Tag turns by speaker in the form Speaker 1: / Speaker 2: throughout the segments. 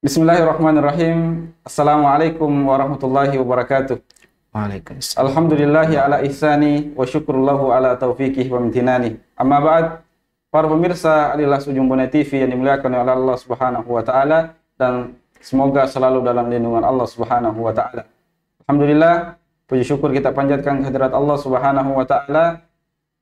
Speaker 1: Bismillahirrahmanirrahim. Assalamualaikum warahmatullahi wabarakatuh.
Speaker 2: Waalaikumsalam.
Speaker 1: Alhamdulillahi ala ihsani wa syukrullahu ala taufiqih wa imtinani. Amma ba'd, para pemirsa Alilas Ujung Bone TV yang dimuliakan oleh Allah Subhanahu wa taala dan semoga selalu dalam lindungan Allah Subhanahu wa taala. Alhamdulillah, puji syukur kita panjatkan kehadirat Allah Subhanahu wa taala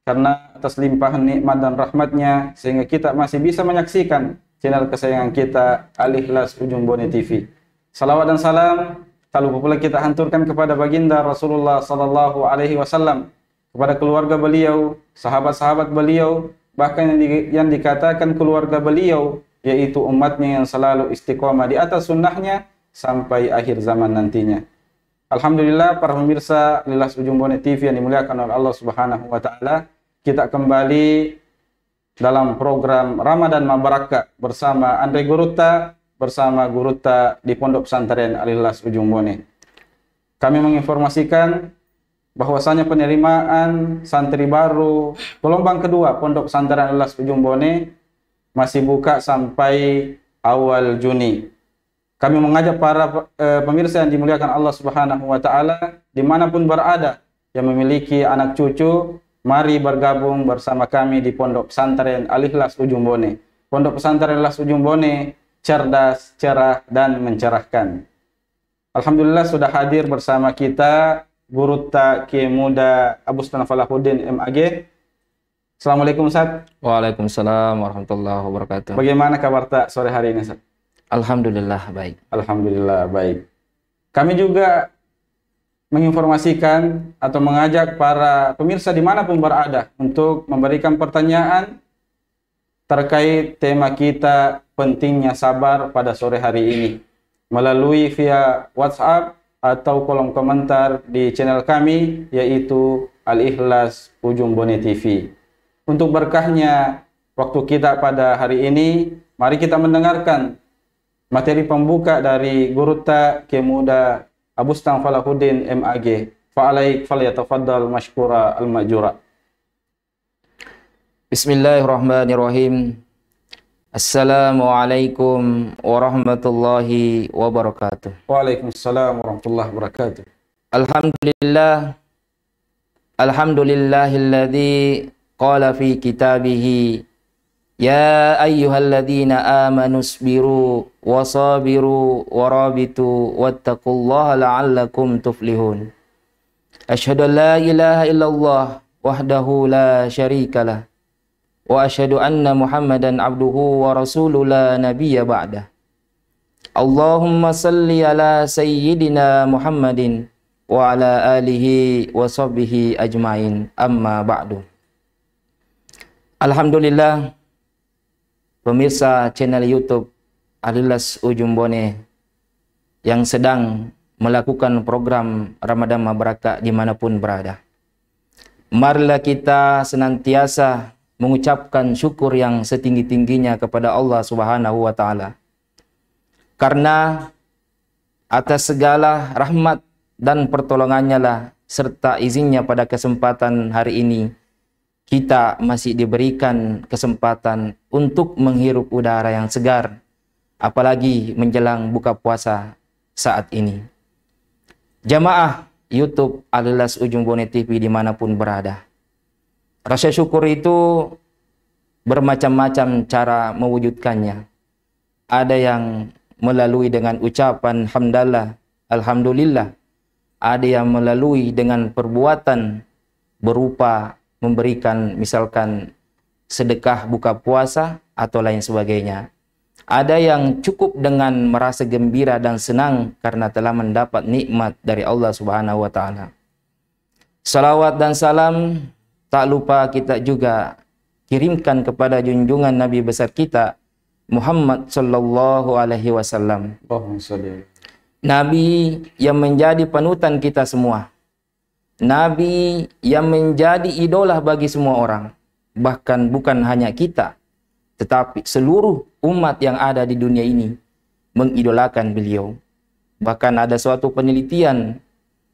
Speaker 1: karena atas limpahan nikmat dan rahmatnya sehingga kita masih bisa menyaksikan channel kesayangan kita Al-Ikhlas Ujung Bone TV. Salawat dan salam tak lupa pula kita hanturkan kepada baginda Rasulullah sallallahu alaihi wasallam, kepada keluarga beliau, sahabat-sahabat beliau, bahkan yang dikatakan keluarga beliau yaitu umatnya yang selalu istiqomah di atas sunnahnya sampai akhir zaman nantinya. Alhamdulillah, para pemirsa Al-Ikhlas Ujung Bone TV yang dimuliakan oleh Allah Subhanahu wa taala, kita kembali dalam program Ramadan Mabaraka bersama Andre Guruta, bersama Guruta di Pondok Pesantren Al-Ikhlas Ujung Bone. Kami menginformasikan bahwasanya penerimaan santri baru gelombang kedua Pondok Pesantren Al-Ikhlas Ujung Bone masih buka sampai awal Juni. Kami mengajak para pemirsa yang dimuliakan Allah Subhanahu wa taala dimanapun berada yang memiliki anak cucu, mari bergabung bersama kami di Pondok Pesantren Al-Ikhlas Ujung Bone. Pondok Pesantren Al-Ikhlas Ujung Bone, cerdas, cerah, dan mencerahkan. Alhamdulillah sudah hadir bersama kita Guruta Kiai Muda Abustan Falahuddin MAG. Assalamualaikum Ustaz.
Speaker 2: Waalaikumsalam warahmatullahi wabarakatuh.
Speaker 1: Bagaimana kabar tak sore hari ini Ustaz?
Speaker 2: Alhamdulillah baik.
Speaker 1: Alhamdulillah baik. Kami juga menginformasikan atau mengajak para pemirsa dimanapun berada untuk memberikan pertanyaan terkait tema kita pentingnya sabar pada sore hari ini melalui via WhatsApp atau kolom komentar di channel kami yaitu Al-Ikhlas Ujung Bone TV. Untuk berkahnya waktu kita pada hari ini, mari kita mendengarkan materi pembuka dari Guruta Kiai Muda Abustan Falahuddin MAG. Fa'alaik falyatafaddal mashkura al-majura.
Speaker 2: Bismillahirrahmanirrahim. Assalamualaikum warahmatullahi wabarakatuh.
Speaker 1: Waalaikumsalam warahmatullahi wabarakatuh.
Speaker 2: Alhamdulillah. Alhamdulillahilladzi qala fi kitabihi ya ayyuhalladzina amanu isbiru wasabiru warabitu wattaqullaha la'allakum tuflihun. Asyhadu an la ilaha illallah wahdahu la syarikalah wa asyhadu anna Muhammadan abduhu wa rasuluhu la nabiyya ba'dah. Allahumma salli ala sayyidina Muhammadin wa ala alihi wa sahbihi ajmain, amma ba'du. Alhamdulillah, pemirsa channel YouTube Al-Ikhlas Ujung Bone yang sedang melakukan program Ramadan Mabaraka dimanapun berada. Marilah kita senantiasa mengucapkan syukur yang setinggi-tingginya kepada Allah Subhanahu wa taala. Karena atas segala rahmat dan pertolongannya lah serta izinnya pada kesempatan hari ini kita masih diberikan kesempatan untuk menghirup udara yang segar, apalagi menjelang buka puasa saat ini. Jamaah YouTube Al-Ikhlas Ujung Bone TV dimanapun berada, rasa syukur itu bermacam-macam cara mewujudkannya. Ada yang melalui dengan ucapan hamdalah, alhamdulillah. Ada yang melalui dengan perbuatan berupa memberikan misalkan sedekah buka puasa atau lain sebagainya. Ada yang cukup dengan merasa gembira dan senang karena telah mendapat nikmat dari Allah Subhanahu wa taala. Salawat dan salam tak lupa kita juga kirimkan kepada junjungan Nabi besar kita Muhammad sallallahu alaihi wasallam. Nabi yang menjadi panutan kita semua. Nabi yang menjadi idola bagi semua orang. Bahkan bukan hanya kita, tetapi seluruh umat yang ada di dunia ini mengidolakan beliau. Bahkan ada suatu penelitian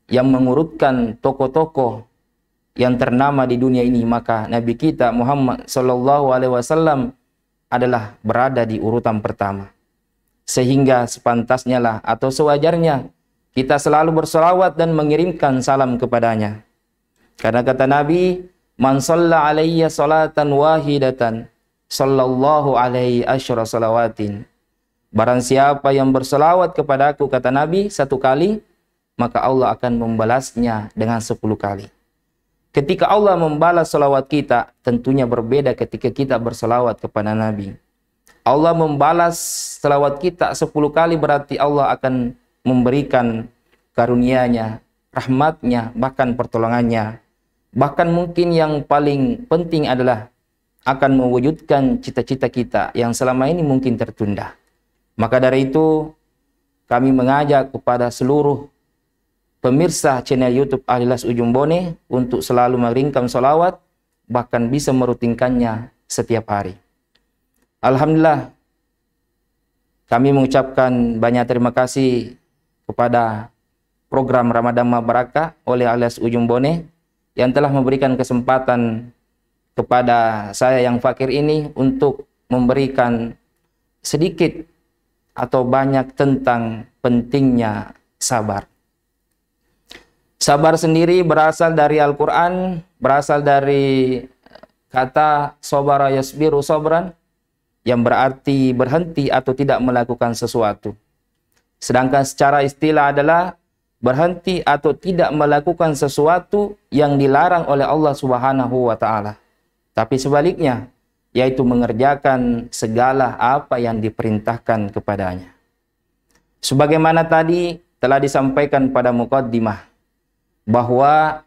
Speaker 2: yang mengurutkan tokoh-tokoh yang ternama di dunia ini, maka Nabi kita Muhammad sallallahu alaihi wasallam adalah berada di urutan pertama. Sehingga sepantasnya lah atau sewajarnya kita selalu berselawat dan mengirimkan salam kepadanya. Karena kata Nabi, "Man shalla alayya salatan wahidatan, sallallahu alaihi asyra salawatin." Barang siapa yang berselawat kepadaku, kata Nabi, 1 kali, maka Allah akan membalasnya dengan 10 kali. Ketika Allah membalas selawat kita, tentunya berbeda ketika kita berselawat kepada Nabi. Allah membalas selawat kita 10 kali, berarti Allah akan memberikan karunia-Nya, rahmat-Nya, bahkan pertolongannya. Bahkan mungkin yang paling penting adalah akan mewujudkan cita-cita kita yang selama ini mungkin tertunda. Maka dari itu, kami mengajak kepada seluruh pemirsa channel YouTube Ahlilas Ujung Bone untuk selalu mengirimkan sholawat, bahkan bisa merutinkannya setiap hari. Alhamdulillah, kami mengucapkan banyak terima kasih kepada program Ramadan Barakah oleh Ahlilas Ujung Bone yang telah memberikan kesempatan kepada saya yang fakir ini untuk memberikan sedikit atau banyak tentang pentingnya sabar. Sabar sendiri berasal dari Al-Quran, berasal dari kata sobara yasbiru sobran, yang berarti berhenti atau tidak melakukan sesuatu. Sedangkan secara istilah adalah berhenti atau tidak melakukan sesuatu yang dilarang oleh Allah Subhanahu wa Ta'ala. Tapi sebaliknya, yaitu mengerjakan segala apa yang diperintahkan kepadanya. Sebagaimana tadi telah disampaikan pada muqaddimah, bahwa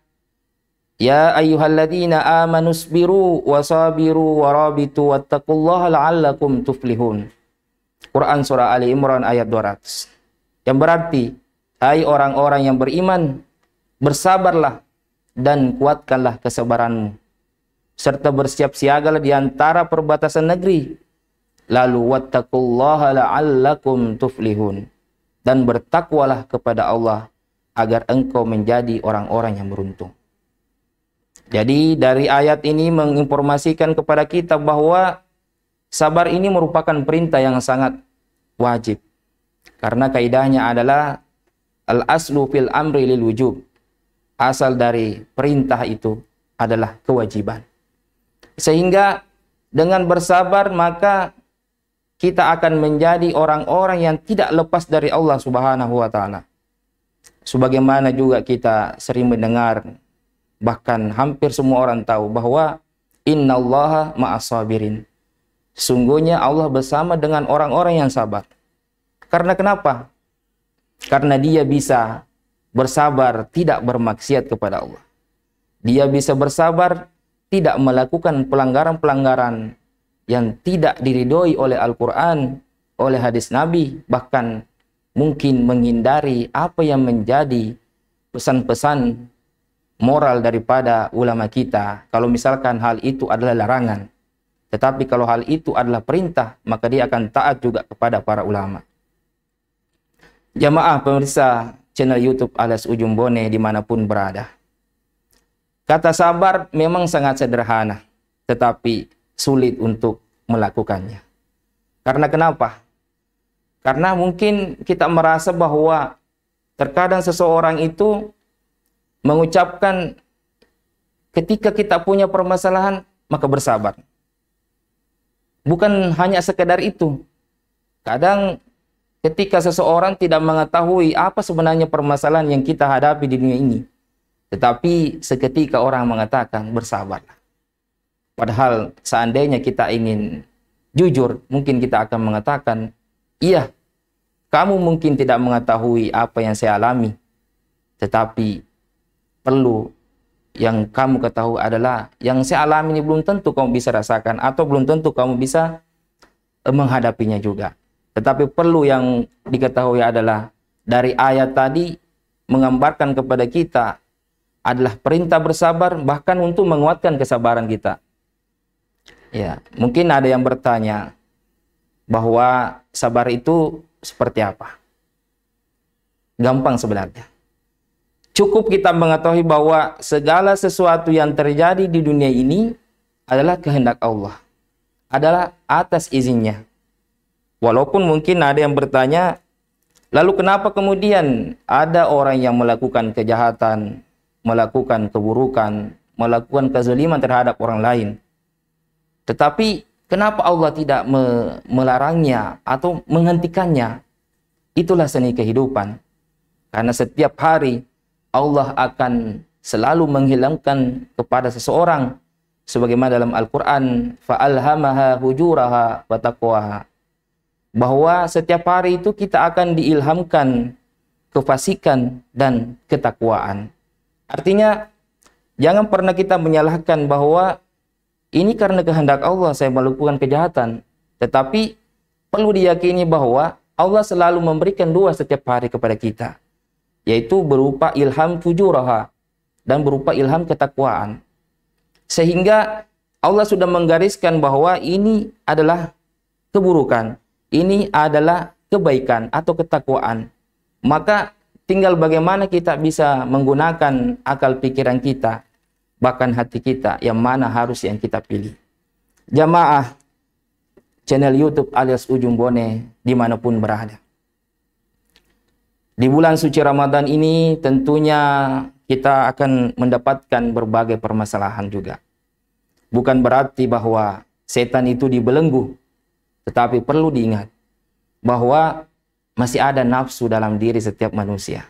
Speaker 2: ya ayyuhalladzina amanusbiru wasabiru warabitu wattaqullaha la'allakum tuflihun. Quran surah Ali Imran ayat 200. Yang berarti, hai orang-orang yang beriman, bersabarlah dan kuatkanlah kesabaranmu, serta bersiap siagalah di antara perbatasan negeri. Lalu wattaqullaha la'allakum tuflihun, dan bertakwalah kepada Allah agar engkau menjadi orang-orang yang beruntung. Jadi dari ayat ini menginformasikan kepada kita bahwa sabar ini merupakan perintah yang sangat wajib. Karena kaidahnya adalah al-aslu fil amri lil wujub. Asal dari perintah itu adalah kewajiban. Sehingga dengan bersabar maka kita akan menjadi orang-orang yang tidak lepas dari Allah Subhanahu wa Ta'ala. Sebagaimana juga kita sering mendengar, bahkan hampir semua orang tahu bahwa innallaha ma'as sabirin. Sungguhnya Allah bersama dengan orang-orang yang sabar. Karena kenapa? Karena dia bisa bersabar tidak bermaksiat kepada Allah. Dia bisa bersabar tidak melakukan pelanggaran-pelanggaran yang tidak diridhoi oleh Al-Quran, oleh hadis Nabi, bahkan mungkin menghindari apa yang menjadi pesan-pesan moral daripada ulama kita. Kalau misalkan hal itu adalah larangan, tetapi kalau hal itu adalah perintah, maka dia akan taat juga kepada para ulama. Jamaah pemirsa channel YouTube Ahlilas Ujung Bone dimanapun berada, kata sabar memang sangat sederhana, tetapi sulit untuk melakukannya. Karena kenapa? Karena mungkin kita merasa bahwa terkadang seseorang itu mengucapkan ketika kita punya permasalahan, maka bersabar. Bukan hanya sekedar itu. Kadang ketika seseorang tidak mengetahui apa sebenarnya permasalahan yang kita hadapi di dunia ini, tetapi seketika orang mengatakan bersabarlah. Padahal seandainya kita ingin jujur, mungkin kita akan mengatakan, iya, kamu mungkin tidak mengetahui apa yang saya alami, tetapi perlu yang kamu ketahui adalah yang saya alami ini belum tentu kamu bisa rasakan, atau belum tentu kamu bisa menghadapinya juga. Tetapi perlu yang diketahui adalah dari ayat tadi menggambarkan kepada kita adalah perintah bersabar, bahkan untuk menguatkan kesabaran kita. Ya, mungkin ada yang bertanya bahwa sabar itu seperti apa? Gampang sebenarnya. Cukup kita mengetahui bahwa segala sesuatu yang terjadi di dunia ini adalah kehendak Allah, adalah atas izinnya. Walaupun mungkin ada yang bertanya, lalu kenapa kemudian ada orang yang melakukan kejahatan, melakukan keburukan, melakukan kezaliman terhadap orang lain, tetapi kenapa Allah tidak melarangnya atau menghentikannya? Itulah seni kehidupan. Karena setiap hari Allah akan selalu menghilangkan kepada seseorang, sebagaimana dalam Al-Quran, fa'alhamaha hujuraha wa taqwaha, bahwa setiap hari itu kita akan diilhamkan kefasikan dan ketakwaan. Artinya jangan pernah kita menyalahkan bahwa ini karena kehendak Allah saya melakukan kejahatan, tetapi perlu diyakini bahwa Allah selalu memberikan dua setiap hari kepada kita, yaitu berupa ilham fujuraha dan berupa ilham ketakwaan. Sehingga Allah sudah menggariskan bahwa ini adalah keburukan, ini adalah kebaikan atau ketakwaan. Maka tinggal bagaimana kita bisa menggunakan akal pikiran kita, bahkan hati kita, yang mana harus yang kita pilih. Jamaah channel YouTube alias Ujung Bone dimanapun berada. Di bulan suci Ramadan ini tentunya kita akan mendapatkan berbagai permasalahan juga. Bukan berarti bahwa setan itu dibelenggu, tetapi perlu diingat bahwa masih ada nafsu dalam diri setiap manusia.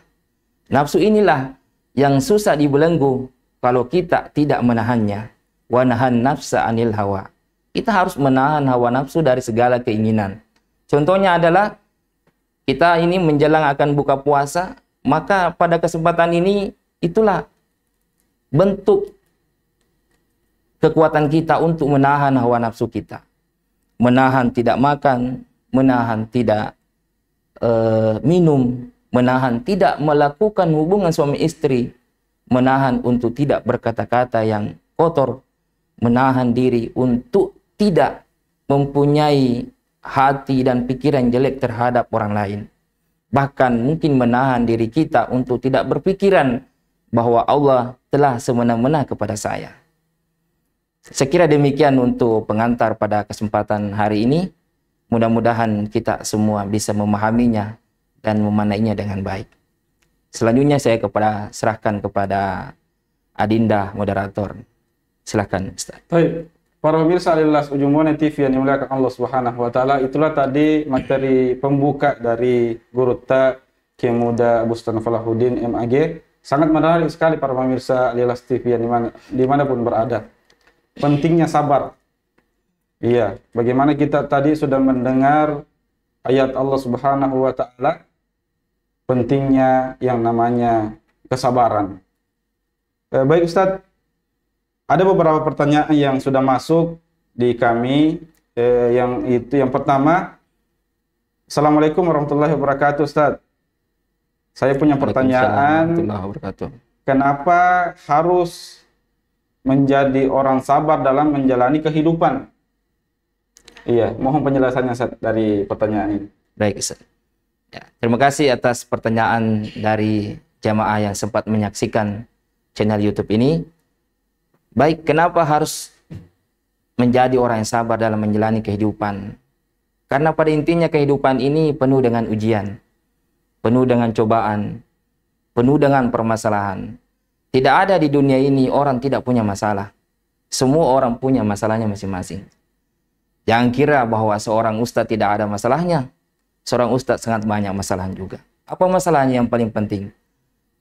Speaker 2: Nafsu inilah yang susah dibelenggu kalau kita tidak menahannya. Wa nahan nafsa anil hawa. Kita harus menahan hawa nafsu dari segala keinginan. Contohnya adalah kita ini menjelang akan buka puasa, maka pada kesempatan ini itulah bentuk kekuatan kita untuk menahan hawa nafsu kita. Menahan tidak makan, menahan tidak minum, menahan tidak melakukan hubungan suami istri, menahan untuk tidak berkata-kata yang kotor, menahan diri untuk tidak mempunyai hati dan pikiran jelek terhadap orang lain. Bahkan mungkin menahan diri kita untuk tidak berpikiran bahwa Allah telah semena-mena kepada saya. Sekira demikian untuk pengantar pada kesempatan hari ini. Mudah-mudahan kita semua bisa memahaminya dan memaknainya dengan baik. Selanjutnya saya serahkan kepada Adinda moderator. Silakan Ustaz.
Speaker 1: Baik. Para pemirsa Alilas Ujung Bone TV yang dimuliakan Allah Subhanahu wa taala, itulah tadi materi pembuka dari Guru Ta Kiai Muda Bustan Falahuddin MAG. Sangat menarik sekali para pemirsa Alilas TV yang dimanapun berada. Pentingnya sabar. Iya, bagaimana kita tadi sudah mendengar ayat Allah Subhanahu wa taala, pentingnya yang namanya kesabaran. Baik Ustadz, ada beberapa pertanyaan yang sudah masuk di kami. Yang pertama, Assalamualaikum warahmatullahi wabarakatuh Ustadz. Saya punya pertanyaan, kenapa harus menjadi orang sabar dalam menjalani kehidupan? Iya, mohon penjelasannya Ustaz dari pertanyaan ini.
Speaker 2: Baik Ustaz. Ya, terima kasih atas pertanyaan dari jamaah yang sempat menyaksikan channel YouTube ini. Baik, kenapa harus menjadi orang yang sabar dalam menjalani kehidupan? Karena pada intinya kehidupan ini penuh dengan ujian, penuh dengan cobaan, penuh dengan permasalahan. Tidak ada di dunia ini orang tidak punya masalah. Semua orang punya masalahnya masing-masing. Jangan kira bahwa seorang ustadz tidak ada masalahnya. Seorang ustadz sangat banyak masalah juga. Apa masalahnya yang paling penting?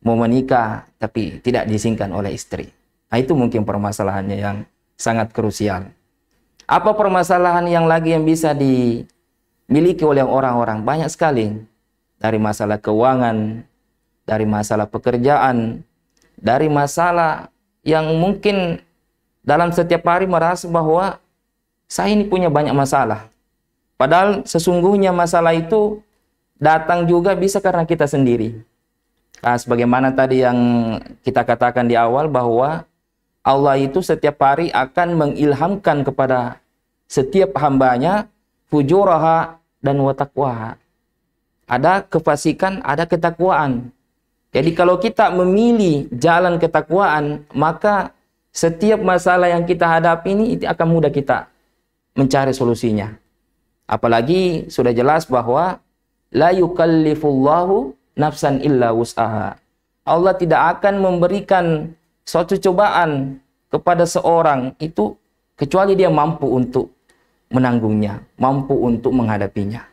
Speaker 2: Mau menikah tapi tidak diizinkan oleh istri. Nah, itu mungkin permasalahannya yang sangat krusial. Apa permasalahan yang lagi yang bisa dimiliki oleh orang-orang? Banyak sekali. Dari masalah keuangan, dari masalah pekerjaan, dari masalah yang mungkin dalam setiap hari merasa bahwa saya ini punya banyak masalah. Padahal sesungguhnya masalah itu datang juga bisa karena kita sendiri. Nah, sebagaimana tadi yang kita katakan di awal bahwa Allah itu setiap hari akan mengilhamkan kepada setiap hambanya fujuraha dan wataqwaha. Ada kefasikan, ada ketakwaan. Jadi kalau kita memilih jalan ketakwaan, maka setiap masalah yang kita hadapi ini itu akan mudah kita mencari solusinya. Apalagi sudah jelas bahwa la yukallifullahu nafsan illa wus'aha. Allah tidak akan memberikan suatu cobaan kepada seorang itu kecuali dia mampu untuk menanggungnya, mampu untuk menghadapinya.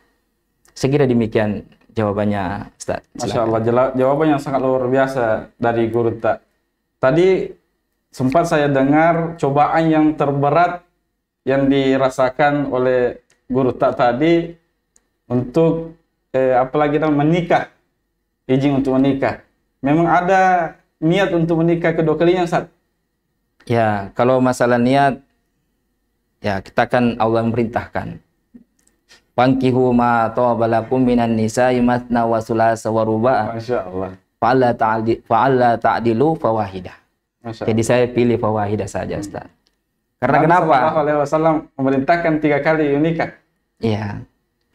Speaker 2: Sekira demikian jawabannya, Ustaz.
Speaker 1: Masya Allah, jawaban yang sangat luar biasa dari Guru Tak. Tadi sempat saya dengar cobaan yang terberat yang dirasakan oleh Guru Tak tadi untuk apalagi menikah, izin untuk menikah. Memang ada niat untuk menikah kedua kalinya, Ustaz?
Speaker 2: Ya, kalau masalah niat, ya kita kan Allah memerintahkan. Fankihu ma tawabalakum minan nisa'i matna wa sulasa wa ruba'.
Speaker 1: Masya Allah.
Speaker 2: Fa'alla ta'dilu fawahidah. Jadi saya pilih fawahidah saja, Ustaz. Karena
Speaker 1: Nabi
Speaker 2: kenapa?
Speaker 1: Sallallahu Alaihi Wasallam memerintahkan 3 kali nikah.
Speaker 2: Iya,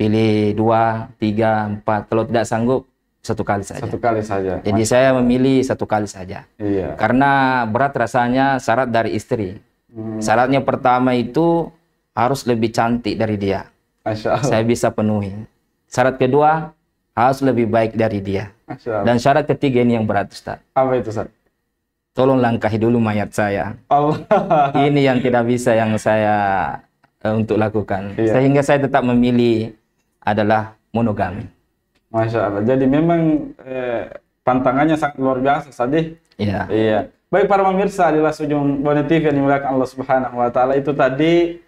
Speaker 2: pilih 2, 3, 4. Kalau tidak sanggup, 1 kali saja.
Speaker 1: 1 kali saja.
Speaker 2: Jadi saya memilih 1 kali saja.
Speaker 1: Iya.
Speaker 2: Karena berat rasanya syarat dari istri. Syaratnya pertama itu harus lebih cantik dari dia.
Speaker 1: Masya Allah.
Speaker 2: Saya bisa penuhi. Syarat kedua harus lebih baik dari dia.
Speaker 1: Masya Allah.
Speaker 2: Dan syarat ketiga ini yang berat, Ustaz.
Speaker 1: Apa itu, Ustaz?
Speaker 2: Tolong langkahi dulu mayat saya.
Speaker 1: Allah.
Speaker 2: Ini yang tidak bisa yang saya untuk lakukan.
Speaker 1: Iya.
Speaker 2: Sehingga saya tetap memilih adalah monogami.
Speaker 1: Masya Allah. Jadi memang pantangannya sangat luar biasa, Sadih.
Speaker 2: Iya.
Speaker 1: Iya. Baik para pemirsa di Alilas Ujumbone TV yang dimuliakan Allah Subhanahu wa taala, itu tadi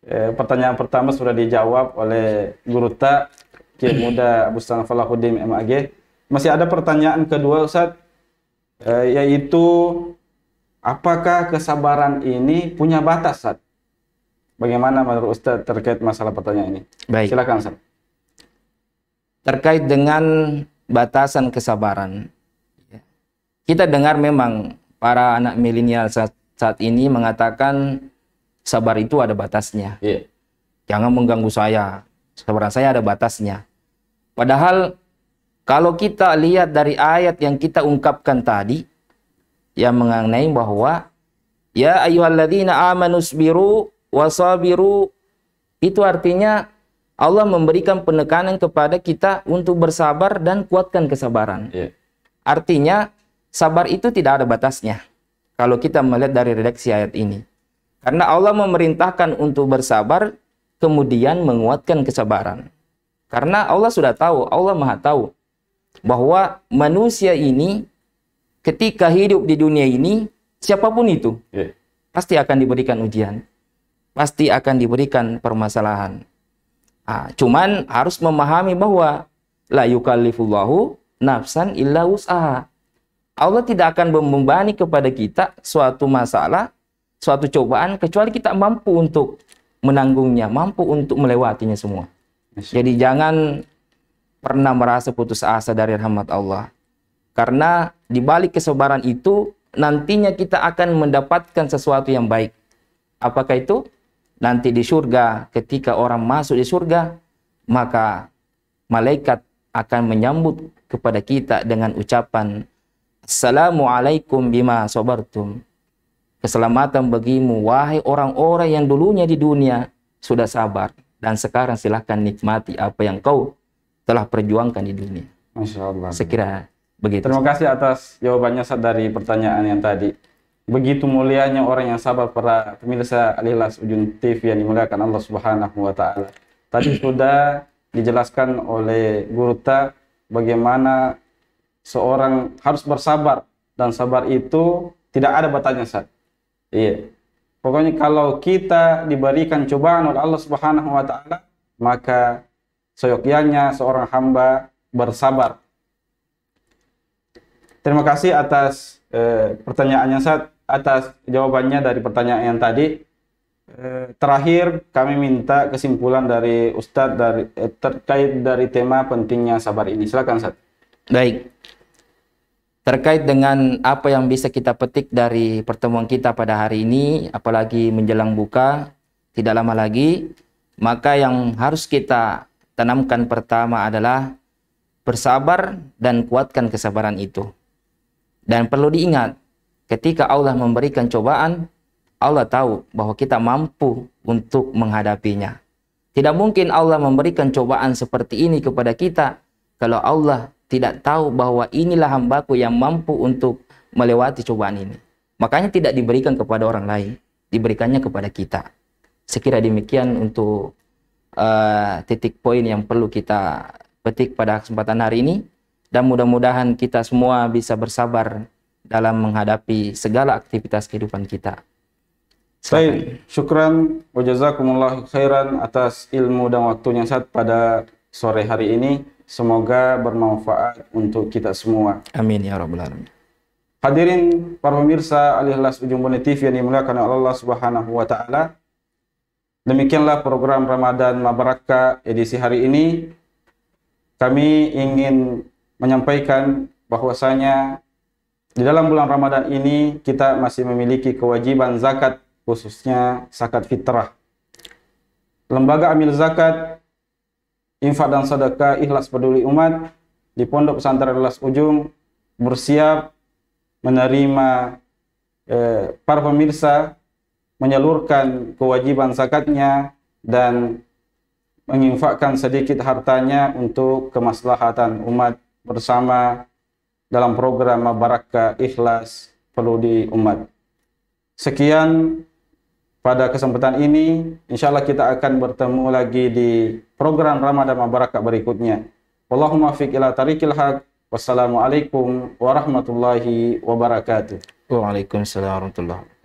Speaker 1: pertanyaan pertama sudah dijawab oleh Guru Tak Kiai Muda Abu Salam Falahuddin MAG. Masih ada pertanyaan kedua, Ustaz, yaitu apakah kesabaran ini punya batas, Ustaz? Bagaimana menurut Ustaz terkait masalah pertanyaan ini?
Speaker 2: Baik.
Speaker 1: Silakan, Ustaz.
Speaker 2: Terkait dengan batasan kesabaran, kita dengar memang para anak milenial saat ini mengatakan sabar itu ada batasnya.
Speaker 1: Iya.
Speaker 2: Jangan mengganggu saya. Kesabaran saya ada batasnya. Padahal kalau kita lihat dari ayat yang kita ungkapkan tadi yang mengenai bahwa ya ayyuhalladzina amanusbiru wasabiru, itu artinya Allah memberikan penekanan kepada kita untuk bersabar dan kuatkan kesabaran.
Speaker 1: Iya.
Speaker 2: Artinya sabar itu tidak ada batasnya. Kalau kita melihat dari redaksi ayat ini. Karena Allah memerintahkan untuk bersabar, kemudian menguatkan kesabaran. Karena Allah sudah tahu, Allah Maha tahu bahwa manusia ini ketika hidup di dunia ini, siapapun itu, pasti akan diberikan ujian. Pasti akan diberikan permasalahan. Cuman harus memahami bahwa la yukallifullahu nafsan illa wus'aha. Allah tidak akan membebani kepada kita suatu masalah, suatu cobaan, kecuali kita mampu untuk menanggungnya, mampu untuk melewatinya semua. Jadi jangan pernah merasa putus asa dari rahmat Allah. Karena di balik kesabaran itu, nantinya kita akan mendapatkan sesuatu yang baik. Apakah itu? Nanti di surga, ketika orang masuk di surga, maka malaikat akan menyambut kepada kita dengan ucapan, Assalamualaikum bima sabartum. Keselamatan bagimu, wahai orang-orang yang dulunya di dunia sudah sabar. Dan sekarang silahkan nikmati apa yang kau telah perjuangkan di dunia.
Speaker 1: Masya Allah.
Speaker 2: Sekira begitu.
Speaker 1: Terima kasih atas jawabannya dari pertanyaan yang tadi. Begitu mulianya orang yang sabar, para pemirsa Alilas Ujung TV yang dimuliakan Allah Subhanahu wa taala. Tadi sudah dijelaskan oleh Guru Tak bagaimana seorang harus bersabar, dan sabar itu tidak ada batasnya, Ustaz. Iya. Pokoknya kalau kita diberikan cobaan oleh Allah Subhanahu wa taala, maka seyogyanya seorang hamba bersabar. Terima kasih atas pertanyaannya, Ustaz, atas jawabannya dari pertanyaan yang tadi. Terakhir kami minta kesimpulan dari Ustadz terkait dari tema pentingnya sabar ini. Silakan, Ustaz.
Speaker 2: Baik. Terkait dengan apa yang bisa kita petik dari pertemuan kita pada hari ini, apalagi menjelang buka, tidak lama lagi, maka yang harus kita tanamkan pertama adalah bersabar dan kuatkan kesabaran itu. Dan perlu diingat, ketika Allah memberikan cobaan, Allah tahu bahwa kita mampu untuk menghadapinya. Tidak mungkin Allah memberikan cobaan seperti ini kepada kita kalau Allah tidak tahu bahwa inilah hambaku yang mampu untuk melewati cobaan ini. Makanya tidak diberikan kepada orang lain, diberikannya kepada kita. Sekira demikian untuk titik poin yang perlu kita petik pada kesempatan hari ini. Dan mudah-mudahan kita semua bisa bersabar dalam menghadapi segala aktivitas kehidupan kita.
Speaker 1: Baik, syukran wa jazakumullah khairan atas ilmu dan waktunya Ustaz pada sore hari ini. Semoga bermanfaat untuk kita semua.
Speaker 2: Amin ya rabbal alamin.
Speaker 1: Hadirin para pemirsa Al-Ikhlas Ujung Bone TV yang dimuliakan oleh Allah Subhanahu wa taala. Demikianlah program Ramadan Mabarakah edisi hari ini. Kami ingin menyampaikan bahwasanya di dalam bulan Ramadan ini kita masih memiliki kewajiban zakat, khususnya zakat fitrah. Lembaga Amil Zakat, Infak dan Sedekah Ikhlas Peduli Umat di Pondok Pesantren Al-Ikhlas Ujung bersiap menerima para pemirsa menyalurkan kewajiban zakatnya dan menginfakkan sedikit hartanya untuk kemaslahatan umat bersama dalam program Mabarakah Ikhlas Peduli Umat. Sekian pada kesempatan ini, insya Allah kita akan bertemu lagi di program Ramadan Mabarakah berikutnya. Wallahumma fiq ila tariqil haq. Wassalamualaikum warahmatullahi wabarakatuh.
Speaker 2: Waalaikumsalam warahmatullahi wabarakatuh.